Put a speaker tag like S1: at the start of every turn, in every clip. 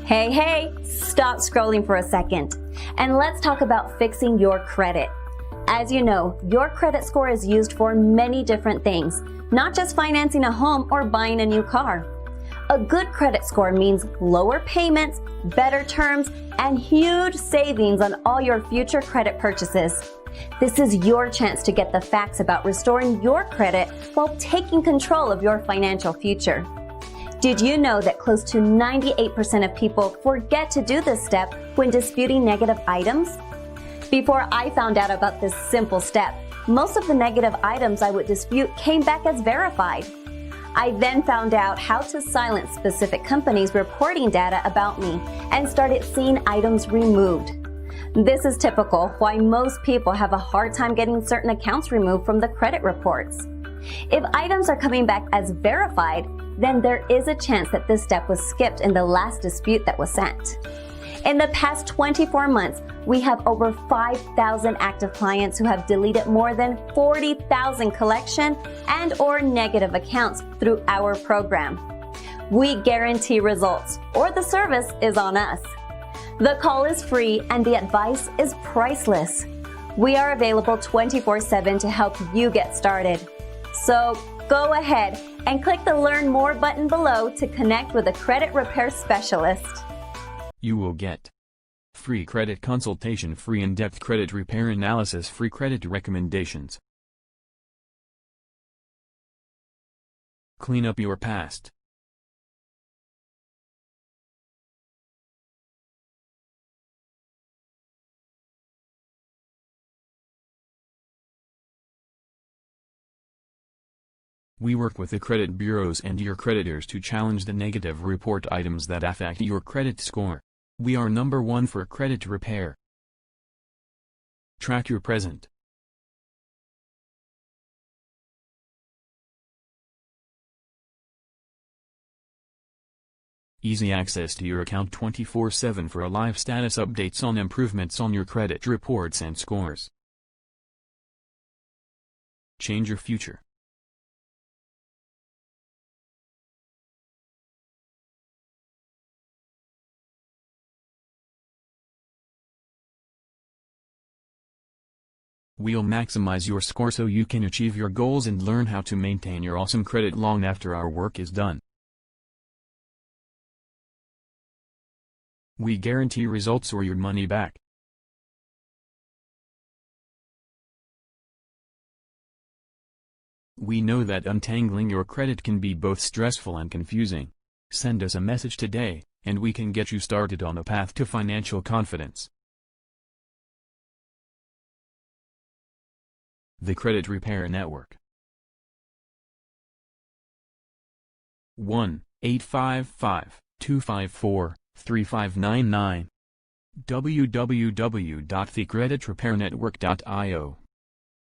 S1: Hey, stop scrolling for a second. And let's talk about fixing your credit. As you know, your credit score is used for many different things, not just financing a home or buying a new car. A good credit score means lower payments, better terms, and huge savings on all your future credit purchases. This is your chance to get the facts about restoring your credit while taking control of your financial future. Did you know that close to 98% of people forget to do this step when disputing negative items? Before I found out about this simple step, most of the negative items I would dispute came back as verified. I then found out how to silence specific companies reporting data about me and started seeing items removed. This is typical why most people have a hard time getting certain accounts removed from the credit reports. If items are coming back as verified, then there is a chance that this step was skipped in the last dispute that was sent. In the past 24 months, we have over 5,000 active clients who have deleted more than 40,000 collection and/or negative accounts through our program. We guarantee results, or the service is on us. The call is free and the advice is priceless. We are available 24/7 to help you get started. So go ahead and click the Learn More button below to connect with a credit repair specialist.
S2: You will get free credit consultation, free in-depth credit repair analysis, free credit recommendations. Clean up your past. We work with the credit bureaus and your creditors to challenge the negative report items that affect your credit score. We are number one for credit repair. Track your present. Easy access to your account 24/7 for a live status updates on improvements on your credit reports and scores. Change your future. We'll maximize your score so you can achieve your goals and learn how to maintain your awesome credit long after our work is done. We guarantee results or your money back. We know that untangling your credit can be both stressful and confusing. Send us a message today, and we can get you started on a path to financial confidence. The Credit Repair Network. 1-855-254-3599 www.thecreditrepairnetwork.io.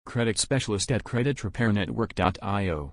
S2: Credit specialist at creditrepairnetwork.io.